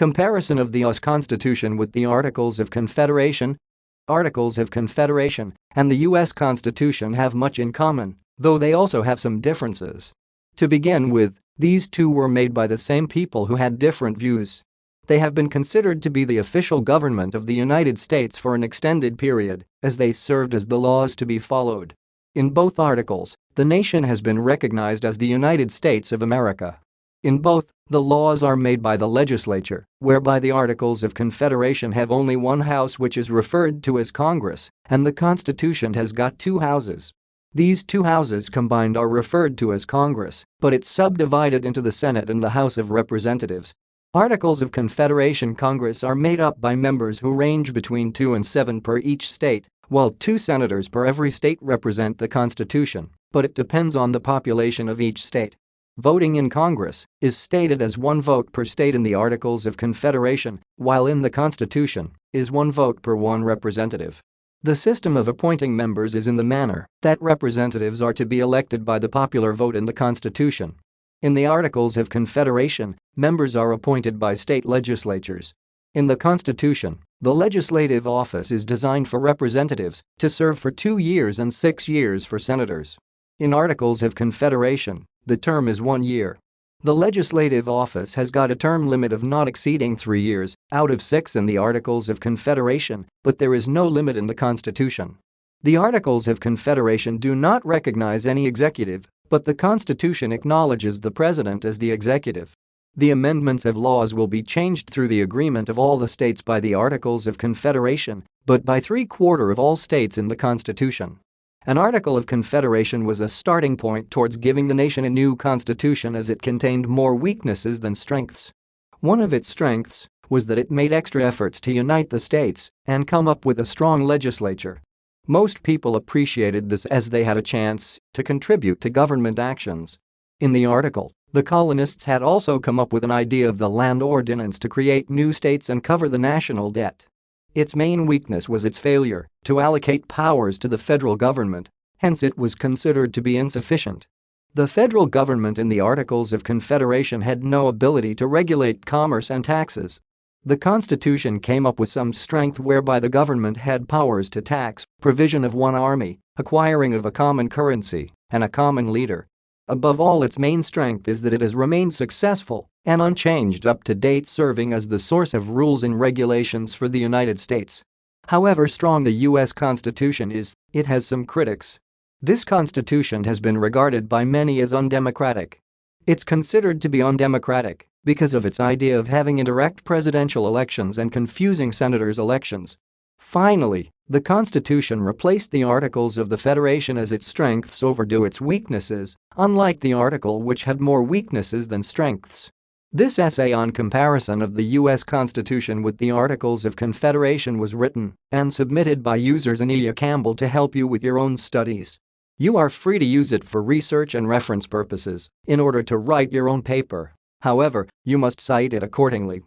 Comparison of the U.S. Constitution with the Articles of Confederation. Articles of Confederation and the U.S. Constitution have much in common, though they also have some differences. To begin with, these two were made by the same people who had different views. They have been considered to be the official government of the United States for an extended period, as they served as the laws to be followed. In both articles, the nation has been recognized as the United States of America. In both, the laws are made by the legislature, whereby the Articles of Confederation have only one house, which is referred to as Congress, and the Constitution has got two houses. These two houses combined are referred to as Congress, but it's subdivided into the Senate and the House of Representatives. Articles of Confederation Congress are made up by members who range between 2 and 7 per each state, while 2 senators per every state represent the Constitution, but it depends on the population of each state. Voting in Congress is stated as 1 vote per state in the Articles of Confederation, while in the Constitution is 1 vote per 1 representative. The system of appointing members is in the manner that representatives are to be elected by the popular vote in the Constitution. In the Articles of Confederation, members are appointed by state legislatures. In the Constitution, the legislative office is designed for representatives to serve for 2 years and 6 years for senators. In Articles of Confederation, the term is 1 year. The legislative office has got a term limit of not exceeding 3 years out of 6 in the Articles of Confederation, but there is no limit in the Constitution. The Articles of Confederation do not recognize any executive, but the Constitution acknowledges the President as the executive. The amendments of laws will be changed through the agreement of all the states by the Articles of Confederation, but by 3/4 of all states in the Constitution. An Article of Confederation was a starting point towards giving the nation a new constitution, as it contained more weaknesses than strengths. One of its strengths was that it made extra efforts to unite the states and come up with a strong legislature. Most people appreciated this, as they had a chance to contribute to government actions. In the article, the colonists had also come up with an idea of the land ordinance to create new states and cover the national debt. Its main weakness was its failure to allocate powers to the federal government, hence it was considered to be insufficient. The federal government in the Articles of Confederation had no ability to regulate commerce and taxes. The Constitution came up with some strength whereby the government had powers to tax, provision of one army, acquiring of a common currency, and a common leader. Above all, its main strength is that it has remained successful and unchanged up to date, serving as the source of rules and regulations for the United States. However strong the U.S. Constitution is, it has some critics. This Constitution has been regarded by many as undemocratic. It's considered to be undemocratic because of its idea of having indirect presidential elections and confusing senators' elections. Finally, the Constitution replaced the Articles of the Federation as its strengths overdo its weaknesses, unlike the article, which had more weaknesses than strengths. This essay on comparison of the U.S. Constitution with the Articles of Confederation was written and submitted by users Anelia Campbell to help you with your own studies. You are free to use it for research and reference purposes in order to write your own paper. However, you must cite it accordingly.